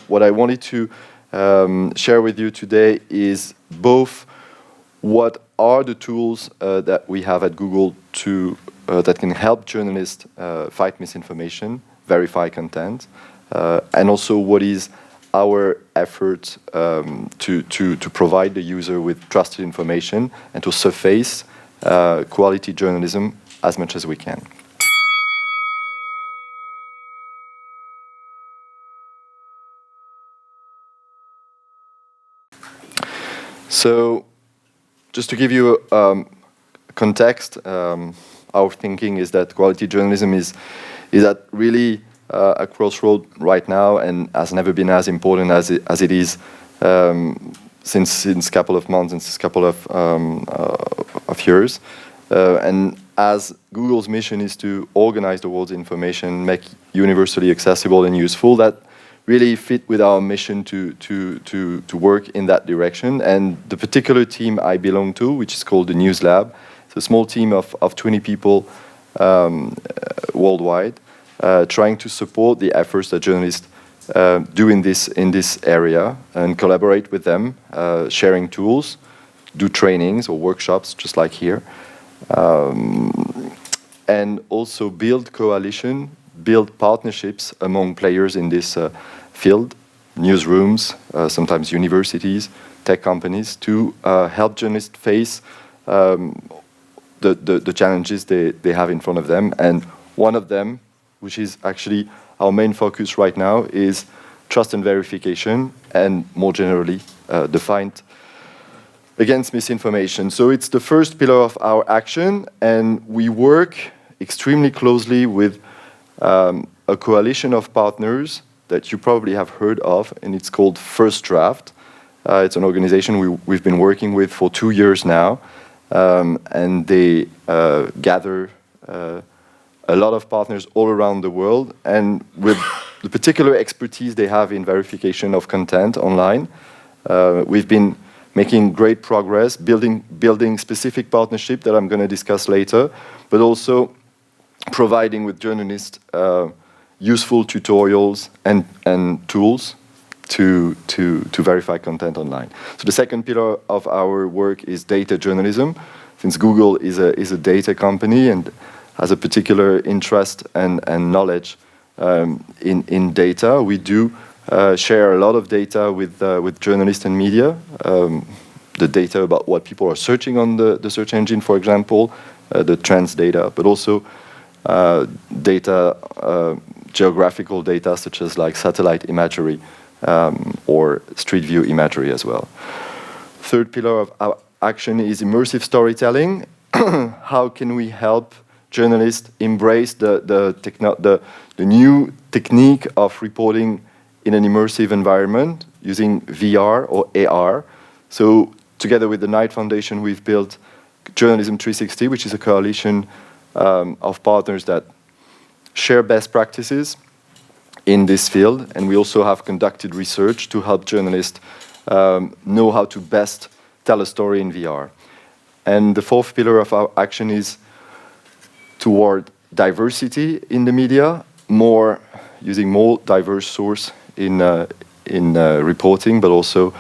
what I wanted to share with you today is both what are the tools that we have at Google that can help journalists fight misinformation, verify content, and also what is our effort to provide the user with trusted information and to surface quality journalism as much as we can. So, just to give you context, our thinking is that quality journalism is at really a crossroad right now and has never been as important as it is since a couple of months, since a couple of years. And as Google's mission is to organize the world's information, make universally accessible and useful, that really fit with our mission to work in that direction. And the particular team I belong to, which is called the News Lab, it's a small team of 20 people worldwide, trying to support the efforts that journalists do in this area and collaborate with them, sharing tools, do trainings or workshops just like here, and also build coalition, build partnerships among players in this field, newsrooms, sometimes universities, tech companies, to help journalists face the challenges they have in front of them. And one of them, which is actually our main focus right now, is trust and verification, and more generally, the fight against misinformation. So it's the first pillar of our action, and we work extremely closely with a coalition of partners that you probably have heard of, and it's called First Draft. It's an organization we've been working with for 2 years now, and they gather a lot of partners all around the world, and with the particular expertise they have in verification of content online. We've been making great progress, building specific partnership that I'm going to discuss later, but also providing with journalists useful tutorials and tools to verify content online. So the second pillar of our work is data journalism. Since Google is a data company and has a particular interest and knowledge in data, we do share a lot of data with journalists and media. The data about what people are searching on the search engine, for example, the trends data, but also data, geographical data such as like satellite imagery or street view imagery as well. Third pillar of our action is immersive storytelling. How can we help journalists embrace the new technique of reporting in an immersive environment using VR or AR? So together with the Knight Foundation, we've built Journalism 360, which is a coalition of partners that share best practices in this field, and we also have conducted research to help journalists know how to best tell a story in VR. And the fourth pillar of our action is toward diversity in the media, using more diverse source in reporting, but also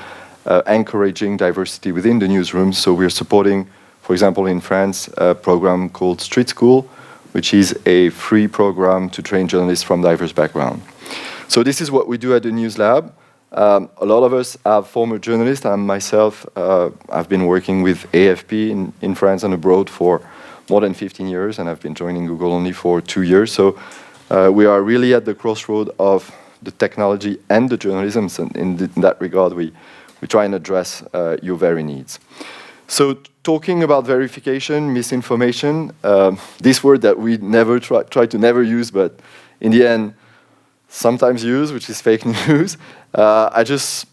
encouraging diversity within the newsrooms. So we're supporting, for example, in France, a program called Street School, which is a free program to train journalists from diverse backgrounds. So this is what we do at the News Lab. A lot of us are former journalists, and myself, I've been working with AFP in France and abroad for more than 15 years, and I've been joining Google only for 2 years. So we are really at the crossroad of the technology and the journalism. So in that regard, we try and address your very needs. So talking about verification, misinformation, this word that we never try to never use, but in the end, sometimes use, which is fake news. I just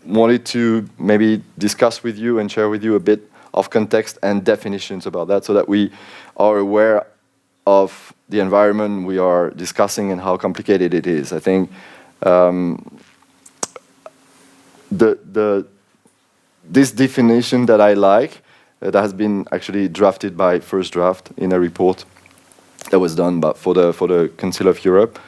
wanted to maybe discuss with you and share with you a bit of context and definitions about that, so that we are aware of the environment we are discussing and how complicated it is. I think this definition that I like, that has been actually drafted by First Draft in a report that was done for the Council of Europe,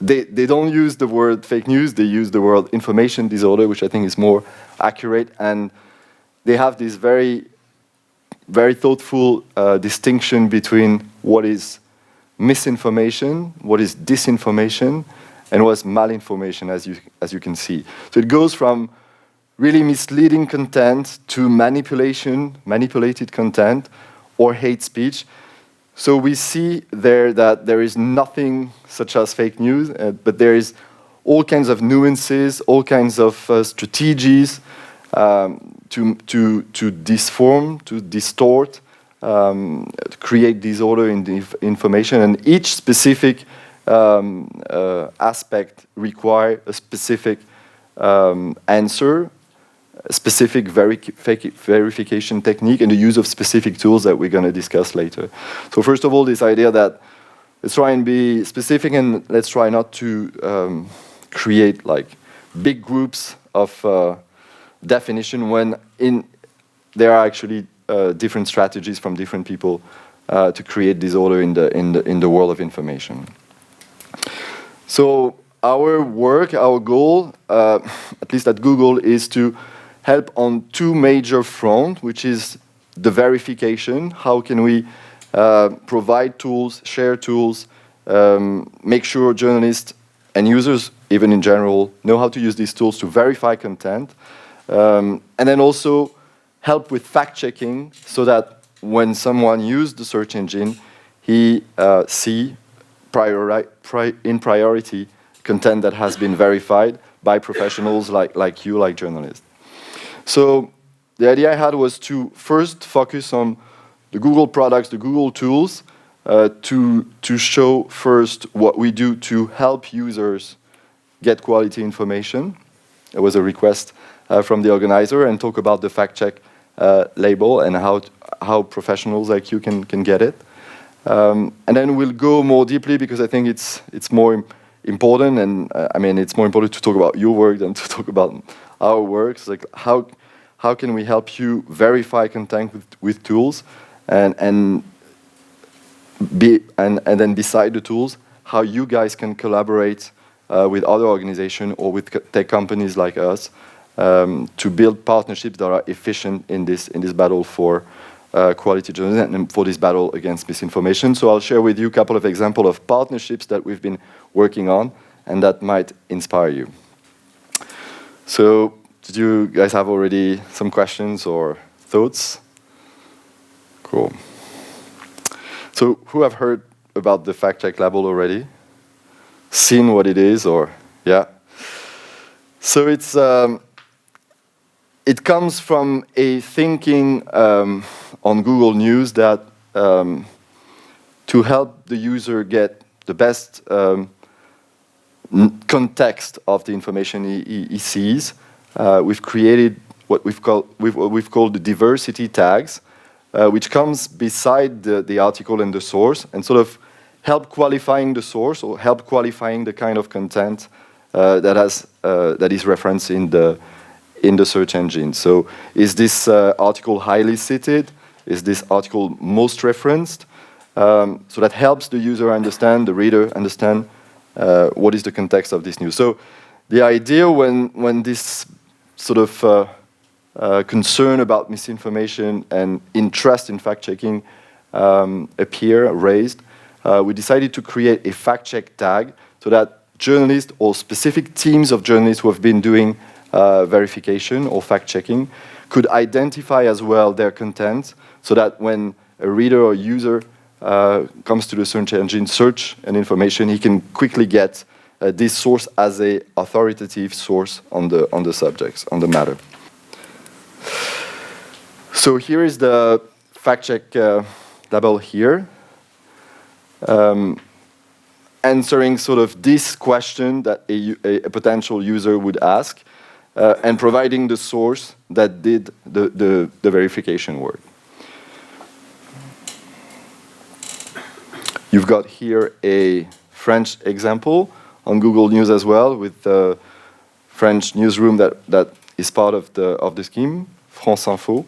they don't use the word fake news, they use the word information disorder, which I think is more accurate, and they have this very, very thoughtful distinction between what is misinformation, what is disinformation, and what is malinformation, as you can see. So it goes from really misleading content to manipulated content, or hate speech. So we see there that there is nothing such as fake news, but there is all kinds of nuances, all kinds of strategies to disform, to distort, to create disorder in the information, and each specific aspect require a specific answer, a specific verification technique, and the use of specific tools that we're going to discuss later. So first of all, this idea that let's try and be specific, and let's try not to create like big groups of definition when there are actually different strategies from different people to create disorder in the world of information. So our work, our goal, at least at Google, is to help on two major fronts, which is the verification. How can we provide tools, share tools, make sure journalists and users, even in general, know how to use these tools to verify content, and then also help with fact-checking so that when someone uses the search engine, he see in priority content that has been verified by professionals like you, like journalists. So the idea I had was to first focus on the Google products, the Google tools, to show first what we do to help users get quality information. It was a request from the organizer, and talk about the fact-check label and how professionals like you can get it. And then we'll go more deeply, because I think it's more important, and I mean it's more important to talk about your work than to talk about our works. Like how can we help you verify content with tools, and then beside the tools, how you guys can collaborate with other organizations or with tech companies like us to build partnerships that are efficient in this battle for quality journalism and for this battle against misinformation. So I'll share with you a couple of examples of partnerships that we've been working on and that might inspire you. So did you guys have already some questions or thoughts? Cool. So who have heard about the fact-check label already? Seen what it is, or yeah? So it comes from a thinking on Google News that to help the user get the best context of the information he sees, we've created what we've called the diversity tags, which comes beside the article and the source, and sort of help qualifying the source or help qualifying the kind of content that is referenced in the search engine. So is this article highly cited? Is this article most referenced? So that helps the user understand, the reader understand what is the context of this news. So the idea when this sort of concern about misinformation and interest in fact-checking raised, we decided to create a fact-check tag so that journalists or specific teams of journalists who have been doing verification or fact-checking could identify as well their content, so that when a reader or user comes to the search engine, search and information, he can quickly get this source as a authoritative source on the subjects, on the matter. So here is the fact-check label here, answering sort of this question that a potential user would ask, and providing the source that did the verification work. You've got here a French example on Google News as well, with the French newsroom that is part of the scheme, France Info,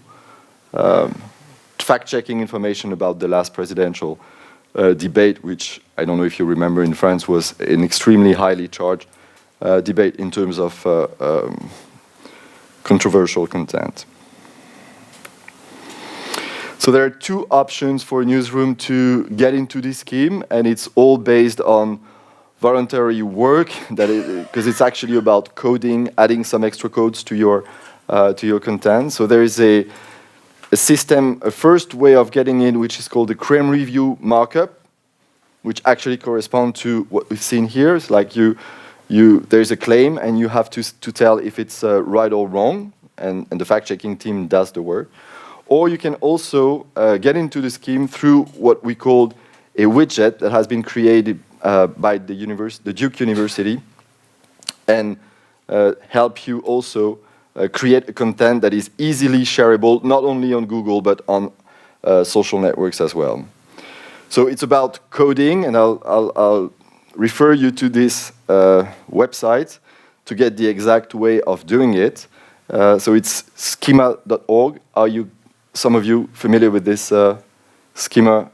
fact-checking information about the last presidential debate, which I don't know if you remember in France was an extremely highly charged debate in terms of controversial content. So there are two options for a newsroom to get into this scheme, and it's all based on voluntary work, because it's actually about coding, adding some extra codes to your content. So there is a system, a first way of getting in, which is called the crane review markup, which actually corresponds to what we've seen here. It's like there's a claim, and you have to tell if it's right or wrong, and the fact-checking team does the work. Or you can also get into the scheme through what we called a widget that has been created by the Duke University, and help you also create a content that is easily shareable, not only on Google, but on social networks as well. So it's about coding, and I'll refer you to this website to get the exact way of doing it. So it's schema.org. Are some of you familiar with this schema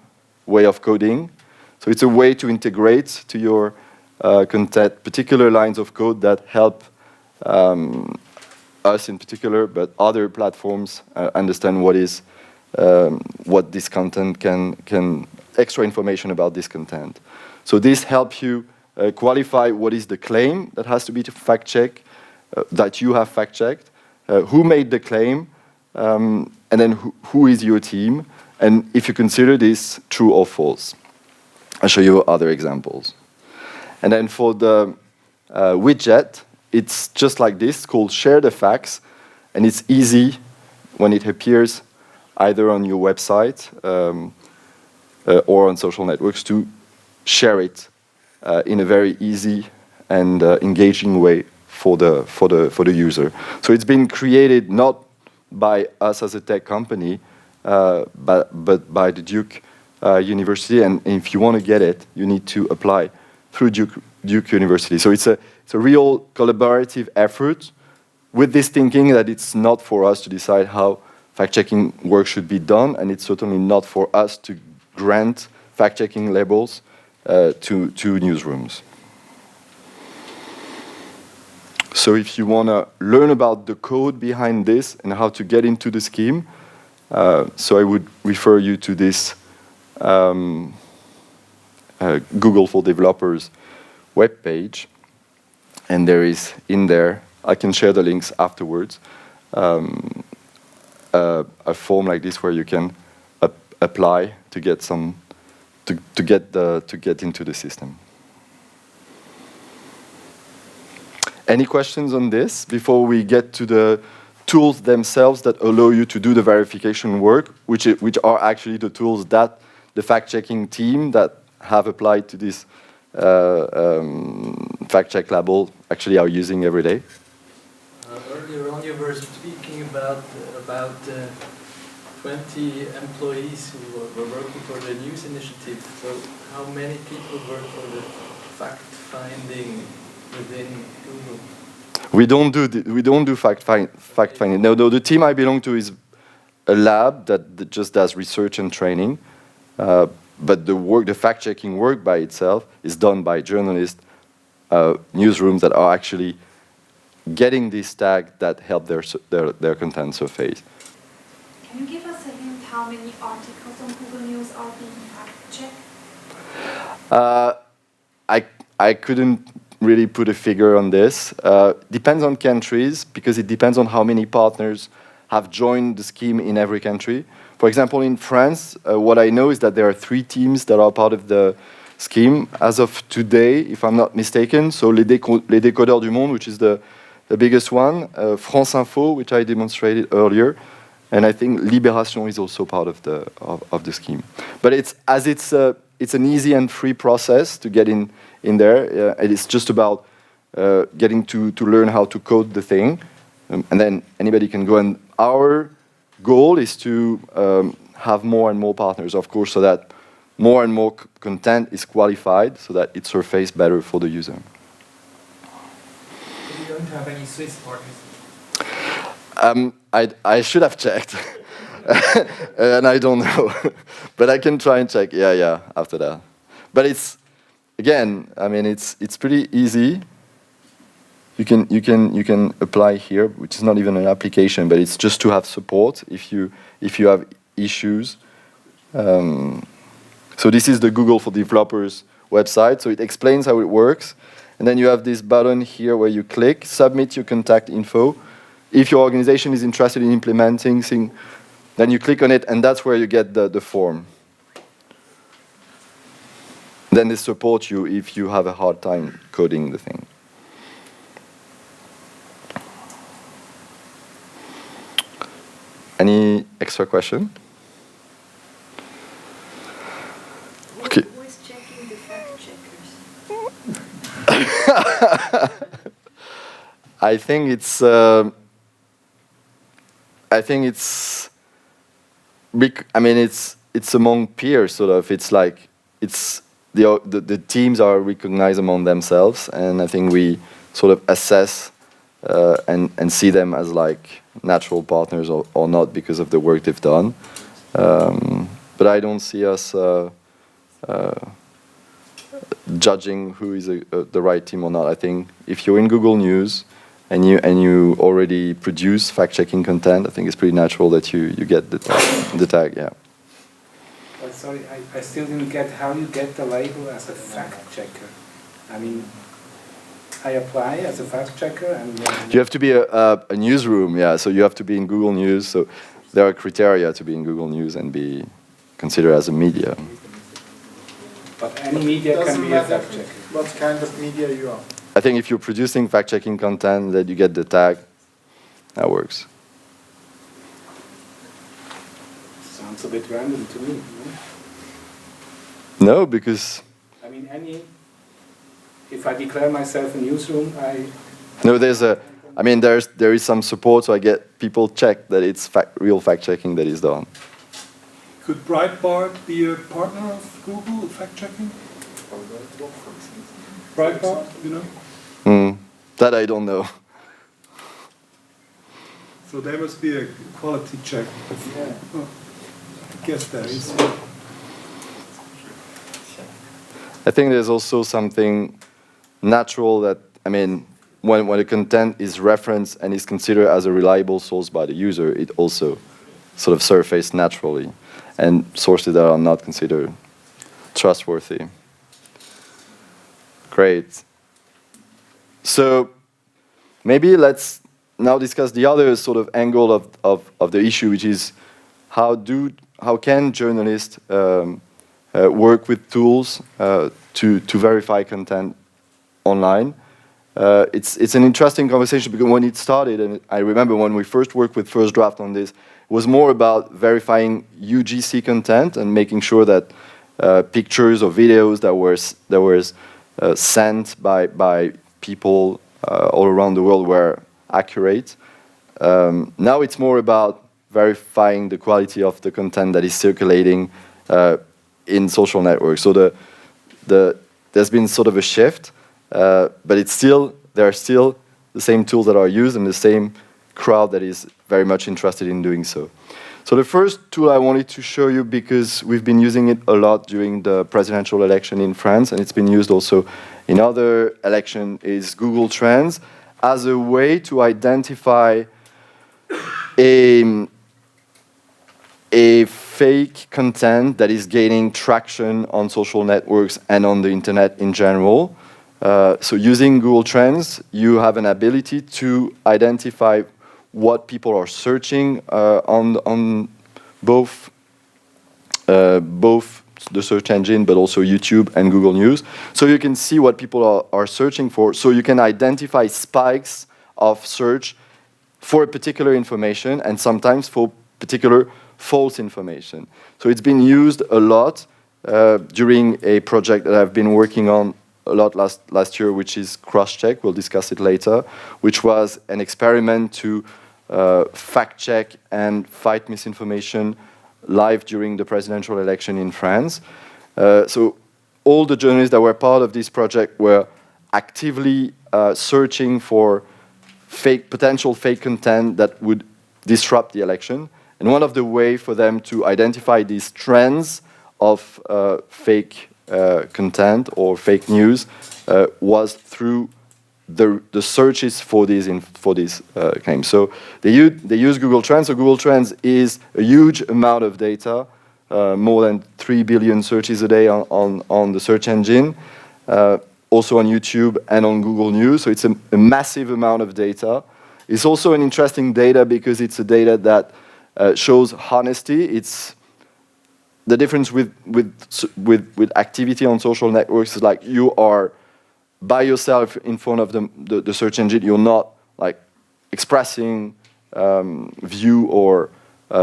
way of coding? So it's a way to integrate to your content particular lines of code that help us in particular, but other platforms understand what this content can extra information about this content. So this helps you qualify what is the claim that has to be fact-checked, that you have fact-checked, who made the claim, and then who is your team, and if you consider this true or false. I'll show you other examples. And then for the widget, it's just like this, called Share the Facts, and it's easy when it appears either on your website or on social networks to share it in a very easy and engaging way for the user. So it's been created not by us as a tech company, but by the Duke University, and if you want to get it, you need to apply through Duke University. So it's a real collaborative effort with this thinking that it's not for us to decide how fact-checking work should be done, and it's certainly not for us to grant fact-checking labels to newsrooms. So if you want to learn about the code behind this and how to get into the scheme, so I would refer you to this Google for Developers webpage, and there is in there, I can share the links afterwards, a form like this where you can apply to get to get into the system. Any questions on this before we get to the tools themselves that allow you to do the verification work, which are actually the tools that the fact-checking team that have applied to this fact-check label actually are using every day? Earlier on, you were speaking about 20 employees who were working for the news initiative. So how many people work for the fact-finding within Google? We don't do fact-finding. No, the team I belong to is a lab that just does research and training. But the fact-checking work by itself is done by journalists, newsrooms that are actually getting this tag that help their content surface. Can you give us a hint how many articles on Google News are being fact-checked? I couldn't really put a figure on this. Depends on countries, because it depends on how many partners have joined the scheme in every country. For example, in France, what I know is that there are 3 teams that are part of the scheme as of today, if I'm not mistaken. So Les Décodeurs du Monde, which is the biggest one, France Info, which I demonstrated earlier, and I think Libération is also part of the scheme. But it's an easy and free process to get in there. It's just about getting to learn how to code the thing, and then anybody can go. And our goal is to have more and more partners, of course, so that more and more content is qualified, so that it surfaces better for the user. You don't have any Swiss partners? I should have checked. And I don't know. But I can try and check. Yeah, after that. But it's, again, I mean, it's pretty easy. You can apply here, which is not even an application, but it's just to have support if you have issues. So this is the Google for Developers website. So it explains how it works. And then you have this button here where you click, submit your contact info. If your organization is interested in implementing things, then you click on it, and that's where you get the form. Then they support you if you have a hard time coding the thing. Any extra question? Okay. Who is checking the fact checkers? I think it's among peers, sort of. It's like the teams are recognized among themselves, and I think we sort of assess and see them as like natural partners or not because of the work they've done. But I don't see us judging who is the right team or not. I think if you're in Google News and you already produce fact-checking content, I think it's pretty natural that you get the tag. Yeah. But sorry, I still didn't get how you get the label as a fact checker. I mean, I apply as a fact checker, and you have to be a newsroom. Yeah, so you have to be in Google News. So there are criteria to be in Google News and be considered as a media. But any media can be a fact checker. What kind of media you are? I think if you're producing fact-checking content, that you get the tag, that works. Sounds a bit random to me. No, because I mean, if I declare myself a newsroom, no, there is some support, so I get people check that it's real fact-checking that is done. Could Breitbart be a partner of Google fact-checking? Breitbart, you know? That I don't know. So there must be a quality check. yeah. Oh, I guess there is. I think there's also something natural that, I mean, when a content is referenced and is considered as a reliable source by the user, it also sort of surfaces naturally. And sources that are not considered trustworthy. Great. So maybe let's now discuss the other sort of angle of the issue, which is how can journalists work with tools to verify content online. It's an interesting conversation because when it started, and I remember when we first worked with First Draft on this, it was more about verifying UGC content and making sure that pictures or videos that were sent by people all around the world were accurate. Now it's more about verifying the quality of the content that is circulating in social networks. So there's been sort of a shift, but there are still the same tools that are used and the same crowd that is very much interested in doing so. So the first tool I wanted to show you, because we've been using it a lot during the presidential election in France, and it's been used also in other elections, is Google Trends as a way to identify a fake content that is gaining traction on social networks and on the internet in general. So using Google Trends, you have an ability to identify what people are searching on both the search engine, but also YouTube and Google News. So you can see what people are searching for. So you can identify spikes of search for a particular information and sometimes for particular false information. So it's been used a lot during a project that I've been working on a lot last year, which is Crosscheck. We'll discuss it later, which was an experiment to fact check and fight misinformation live during the presidential election in France. So all the journalists that were part of this project were actively searching for potential fake content that would disrupt the election. And one of the way for them to identify these trends of fake content or fake news was through the searches for these claims. So they use Google Trends. So Google Trends is a huge amount of data, more than 3 billion searches a day on the search engine, also on YouTube and on Google News. So it's a massive amount of data. It's also an interesting data because it's a data that shows honesty. It's the difference with activity on social networks is like you are by yourself in front of the search engine. You're not like expressing view or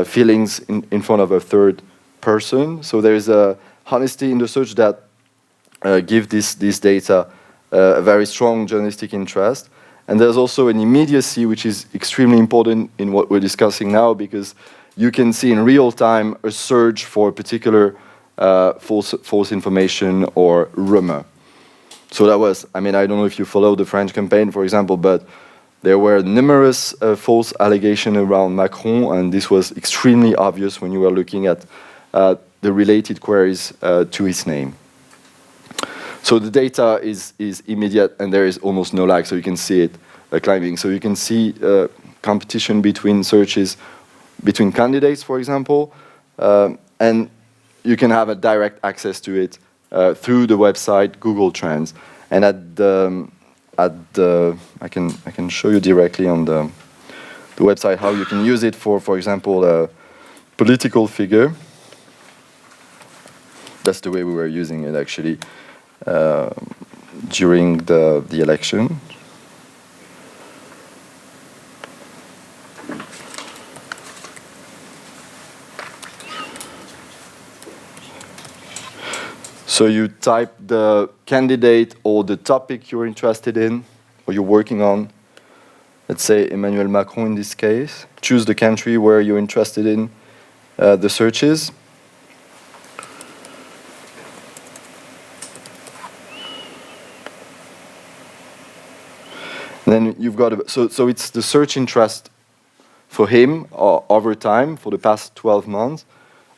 feelings in front of a third person. So there's a honesty in the search that give this data a very strong journalistic interest. And there's also an immediacy, which is extremely important in what we're discussing now, because you can see in real time a search for a particular false information or rumor. So that was, I mean, I don't know if you followed the French campaign, for example, but there were numerous false allegations around Macron, and this was extremely obvious when you were looking at the related queries to his name. So the data is immediate, and there is almost no lag, so you can see it climbing. So you can see competition between searches, between candidates, for example, and you can have a direct access to it through the website Google Trends. And I can show you directly on the website how you can use it for example, a political figure. That's the way we were using it actually during the election. So you type the candidate or the topic you're interested in or you're working on. Let's say Emmanuel Macron in this case. Choose the country where you're interested in the searches. And then you've got, so it's the search interest for him over time for the past 12 months.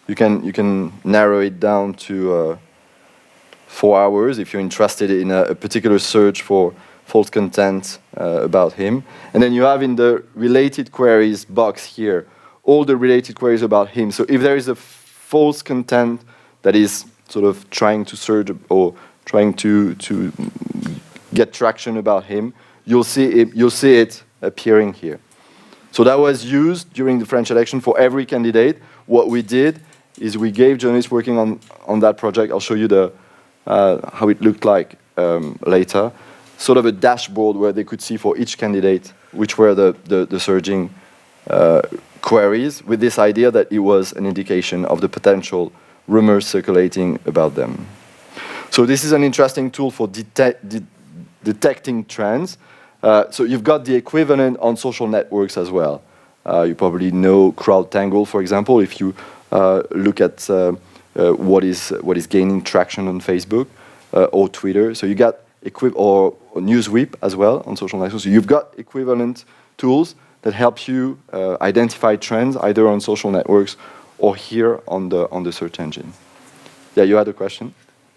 You can narrow it down to 4 hours if you're interested in a particular search for false content about him. And then you have in the related queries box here all the related queries about him. So if there is a false content that is sort of trying to search or trying to get traction about him, you'll see it appearing here. So that was used during the French election for every candidate. What we did is we gave journalists working on that project, I'll show you how it looked like later, sort of a dashboard where they could see for each candidate which were the surging queries, with this idea that it was an indication of the potential rumors circulating about them. So this is an interesting tool for detecting trends. So you've got the equivalent on social networks as well. You probably know CrowdTangle, for example, if you look at what is gaining traction on Facebook or Twitter. So you got or Newsweep as well on social networks. So you've got equivalent tools that help you identify trends either on social networks or here on the search engine. Yeah, you had a question?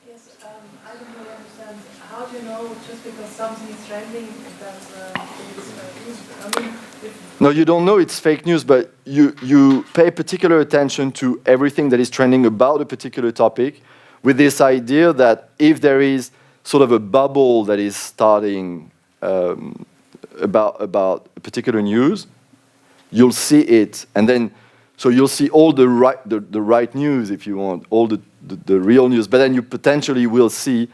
Yes, I don't really understand. How do you know just because something is trending that it's news? I mean, no, you don't know it's fake news, but you pay particular attention to everything that is trending about a particular topic with this idea that if there is sort of a bubble that is starting about a particular news, you'll see it, and then so you'll see all the right news if you want, all the real news, but then you potentially will see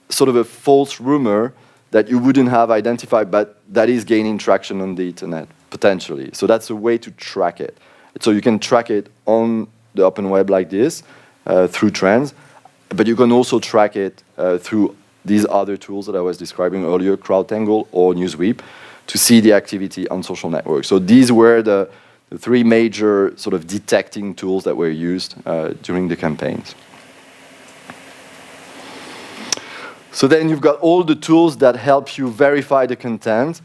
sort of a false rumor that you wouldn't have identified, but that is gaining traction on the internet, potentially. So that's a way to track it. So you can track it on the open web like this, through trends, but you can also track it through these other tools that I was describing earlier, CrowdTangle or Newsweep, to see the activity on social networks. So these were the 3 major sort of detecting tools that were used during the campaigns. So then you've got all the tools that help you verify the content.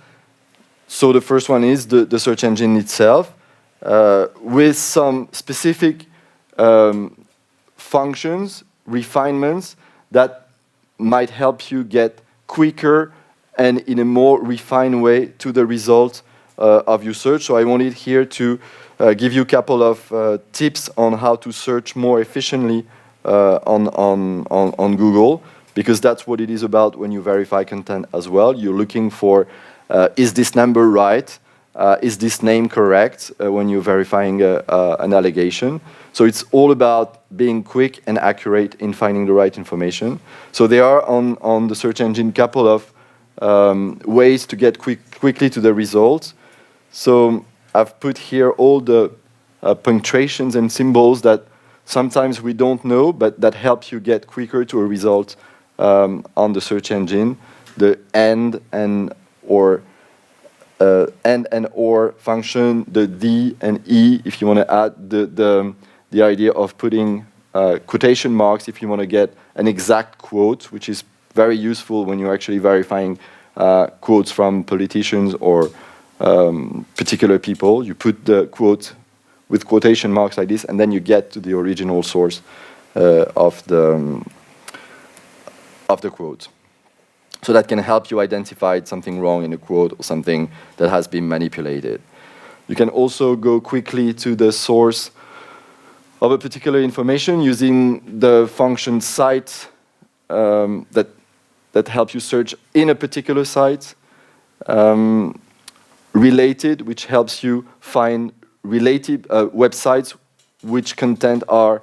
So the first one is the search engine itself. with some specific functions, refinements that might help you get quicker and in a more refined way to the result of your search. So I wanted here to give you a couple of tips on how to search more efficiently on Google, because that's what it is about when you verify content as well. You're looking for, is this number right? Is this name correct when you're verifying an allegation? So it's all about being quick and accurate in finding the right information. So there are on the search engine a couple of ways to get quickly to the results. So I've put here all the punctuations and symbols that sometimes we don't know, but that help you get quicker to a result on the search engine. The and or function, the D and E, if you want to add the idea of putting quotation marks if you want to get an exact quote, which is very useful when you're actually verifying quotes from politicians or particular people. You put the quote with quotation marks like this, and then you get to the original source of the quote. So that can help you identify something wrong in a quote or something that has been manipulated. You can also go quickly to the source of a particular information using the function site that helps you search in a particular site. Related, which helps you find related websites which content are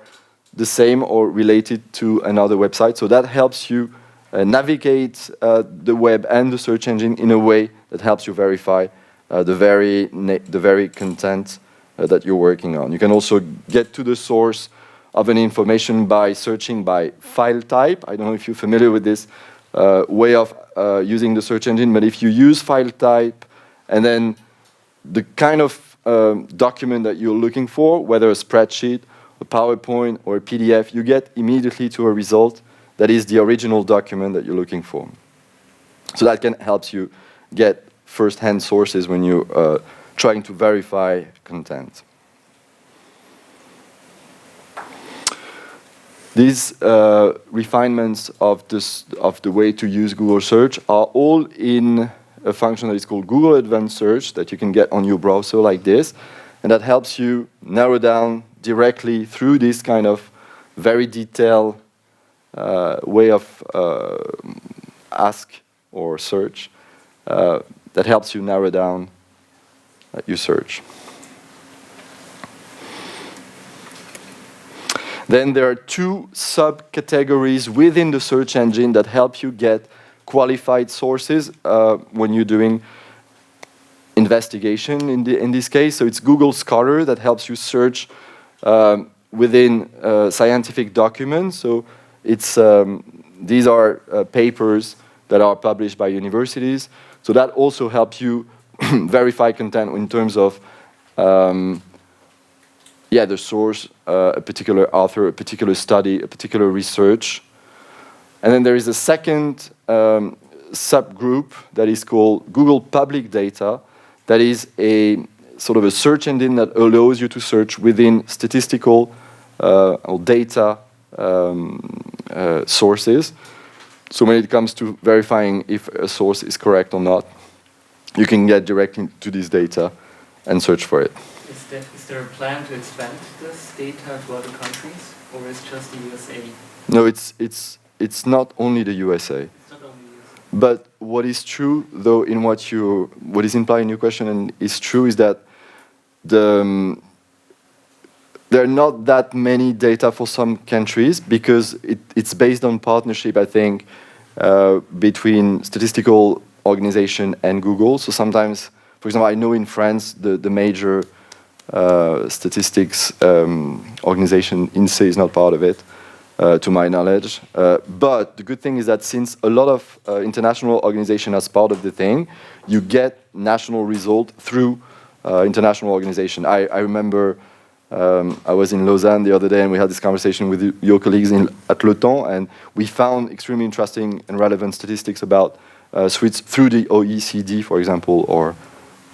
the same or related to another website. So that helps you navigate the web and the search engine in a way that helps you verify the very content that you're working on. You can also get to the source of an information by searching by file type. I don't know if you're familiar with this way of using the search engine, but if you use file type and then the kind of document that you're looking for, whether a spreadsheet, a PowerPoint, or a PDF, you get immediately to a result that is the original document that you're looking for. So that can help you get first-hand sources when you're trying to verify content. These refinements of the way to use Google Search are all in a function that is called Google Advanced Search that you can get on your browser like this, and that helps you narrow down directly through this kind of very detailed way of ask or search that helps you narrow down your search. Then there are two subcategories within the search engine that help you get qualified sources when you're doing investigation in this case. So it's Google Scholar that helps you search within scientific documents. So it's these are papers that are published by universities. So that also helps you verify content in terms of the source, a particular author, a particular study, a particular research. And then there is a second subgroup that is called Google Public Data. That is a sort of a search engine that allows you to search within statistical or data sources. So when it comes to verifying if a source is correct or not, you can get directly to this data and search for it. Is there a plan to expand this data to other countries, or is just the USA? No, it's not only the USA. It's not only the USA. But what is true, though, in what is implied in your question and is true, is that there are not that many data for some countries because it's based on partnership, I think, between statistical organization and Google. So sometimes, for example, I know in France the major statistics organization, INSEE, is not part of it, to my knowledge. But the good thing is that since a lot of international organization as part of the thing, you get national result through international organization. I remember I was in Lausanne the other day and we had this conversation with your colleagues at Le Temps, and we found extremely interesting and relevant statistics about Swiss through the OECD, for example, or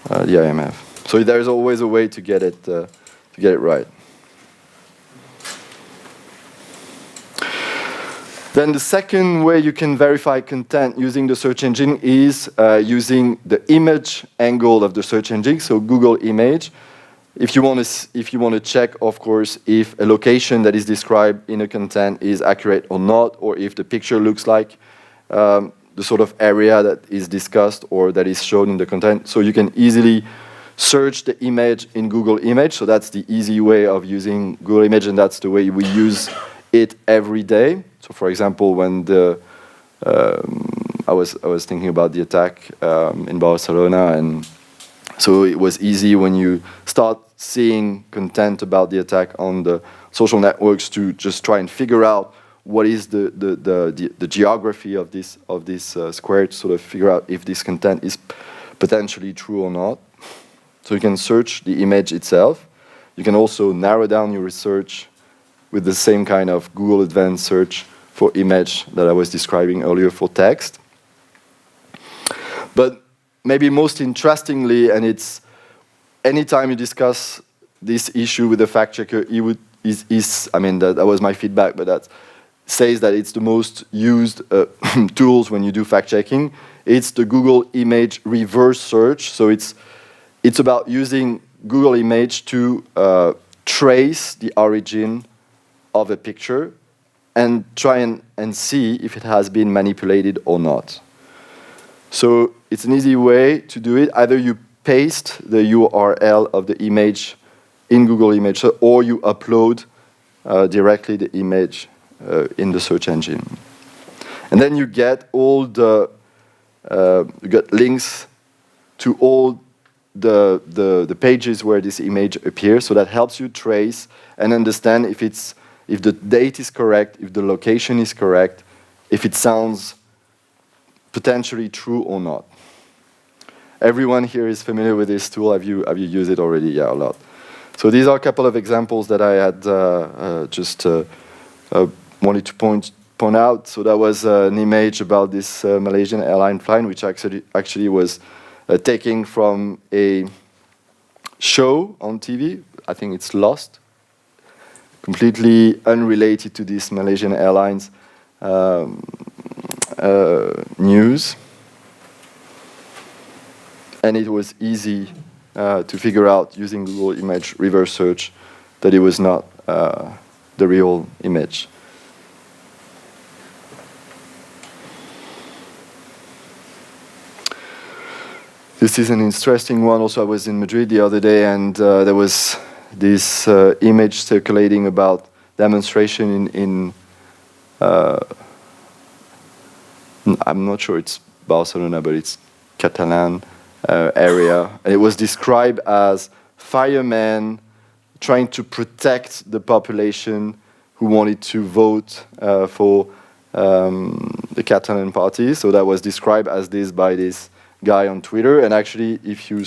the IMF. So there's always a way to get it right. Then the second way you can verify content using the search engine is using the image angle of the search engine, so Google Image. If you want to check, of course, if a location that is described in a content is accurate or not, or if the picture looks like the sort of area that is discussed or that is shown in the content. So you can easily search the image in Google Image. So that's the easy way of using Google Image, and that's the way we use it every day. So, for example, when I was thinking about the attack in Barcelona, and so it was easy when you start seeing content about the attack on the social networks to just try and figure out what is the geography of this square, to sort of figure out if this content is potentially true or not. So you can search the image itself. You can also narrow down your research with the same kind of Google Advanced Search for image that I was describing earlier for text. But maybe most interestingly, and it's anytime you discuss this issue with a fact checker, that was my feedback, but that says that it's the most used tools when you do fact checking. It's the Google Image reverse search. So it's about using Google Image to trace the origin of a picture and try and see if it has been manipulated or not. So it's an easy way to do it. Either you paste the URL of the image in Google Image, or you upload directly the image in the search engine. And then you get all you get links to all the pages where this image appears, so that helps you trace and understand if the date is correct, if the location is correct, if it sounds potentially true or not. Everyone here is familiar with this tool. Have you used it already? Yeah, a lot. So these are a couple of examples that I had just wanted to point out. So that was an image about this Malaysian airline flight, which actually was taken from a show on TV. I think it's Lost. Completely unrelated to this Malaysian Airlines news. And it was easy to figure out using Google Image reverse search that it was not the real image. This is an interesting one. Also, I was in Madrid the other day, and there was this image circulating about demonstration in I'm not sure it's Barcelona, but it's Catalan area. And it was described as firemen trying to protect the population who wanted to vote for the Catalan party. So that was described as this by this guy on Twitter. And actually, if you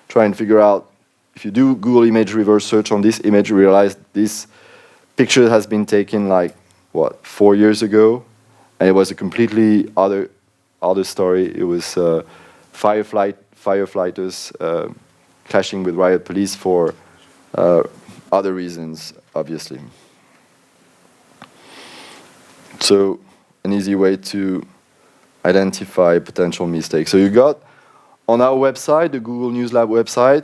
try and figure out, if you do Google Image reverse search on this image, you realize this picture has been taken 4 years ago, and it was a completely other story. It was firefighters clashing with riot police for other reasons, obviously. So an easy way to identify potential mistakes. So you got on our website, the Google News Lab website,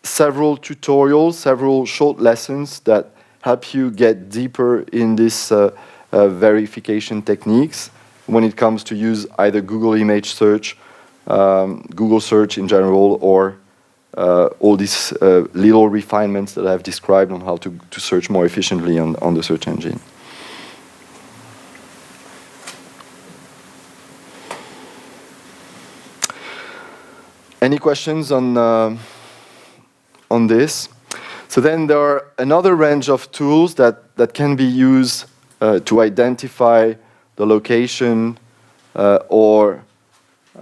several tutorials, several short lessons that help you get deeper in this verification techniques when it comes to use either Google Image Search, Google Search in general, or all these little refinements that I've described on how to search more efficiently on the search engine. Any questions on this? So then there are another range of tools that can be used to identify the location or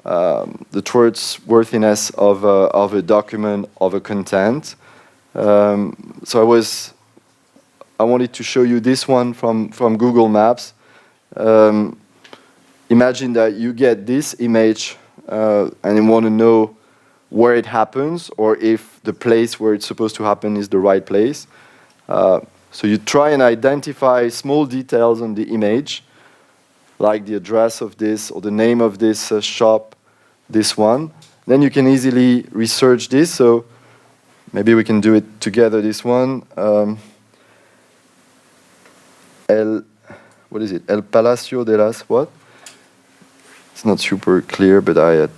the trustworthiness of a document, of a content. So I wanted to show you this one from Google Maps. Imagine that you get this image and you want to know where it happens or if the place where it's supposed to happen is the right place. So you try and identify small details on the image, like the address of this or the name of this shop, this one. Then you can easily research this. So maybe we can do it together, this one. What is it? El Palacio de las what? It's not super clear, but I had...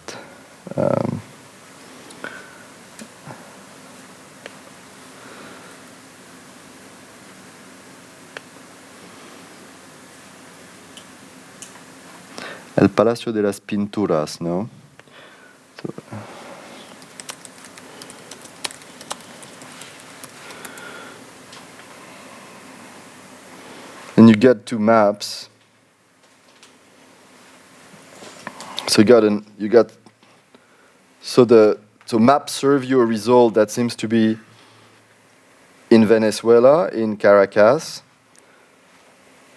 El Palacio de las Pinturas, no? So, and you get two maps. So so maps serve you a result that seems to be in Venezuela, in Caracas.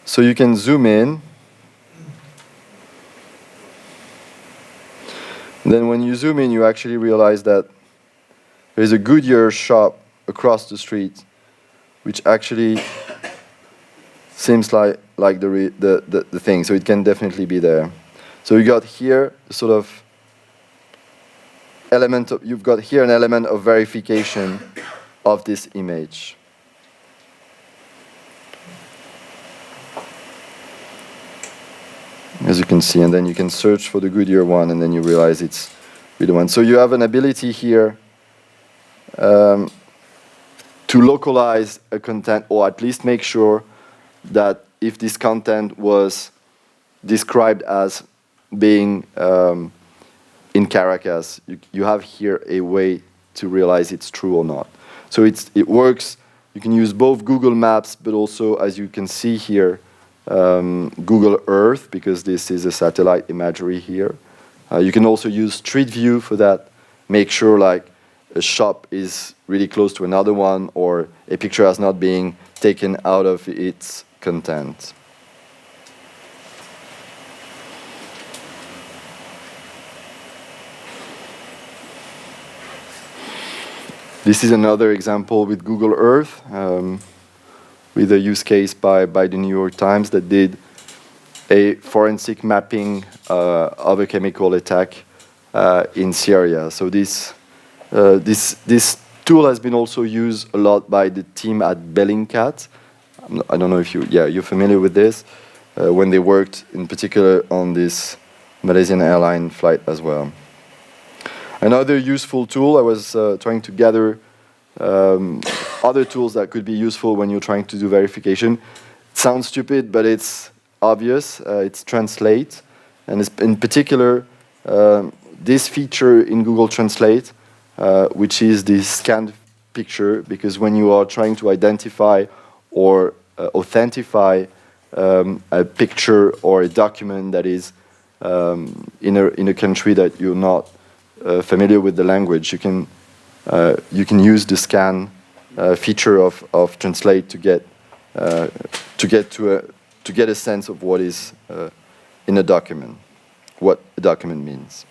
So you can zoom in. Then when you zoom in, you actually realize that there's a Goodyear shop across the street, which actually seems like the thing. So it can definitely be there. So you got here a sort of element of, you've got here an element of verification of this image. As you can see, and then you can search for the Goodyear one, and then you realize it's really the one. So you have an ability here to localize a content, or at least make sure that if this content was described as being in Caracas, you have here a way to realize it's true or not. So it works. You can use both Google Maps, but also, as you can see here, Google Earth, because this is a satellite imagery here. You can also use Street View for that. Make sure like a shop is really close to another one, or a picture has not been taken out of its content. This is another example with Google Earth, with a use case by the New York Times that did a forensic mapping of a chemical attack in Syria. So this tool has been also used a lot by the team at Bellingcat. I don't know if you're familiar with this, when they worked in particular on this Malaysian airline flight as well. Another useful tool, I was trying to gather other tools that could be useful when you're trying to do verification. It sounds stupid, but it's obvious. It's Translate, and it's in particular this feature in Google Translate, which is the scanned picture, because when you are trying to identify or authentify a picture or a document that is in a country that you're not familiar with the language, you can use the scan feature of Translate to get a sense of what is in a document, what a document means.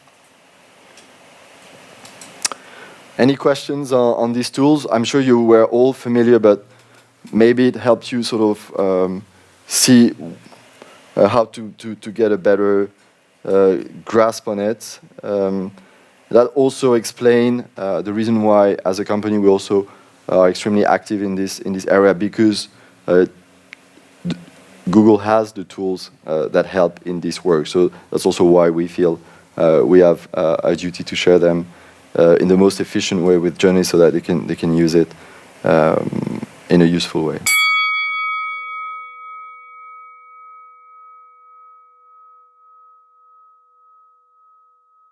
Any questions on these tools? I'm sure you were all familiar, but maybe it helped you sort of see how to get a better grasp on it. That also explains the reason why, as a company, we also are extremely active in this area, because Google has the tools that help in this work. So that's also why we feel we have a duty to share them in the most efficient way with journalists, so that they can use it in a useful way.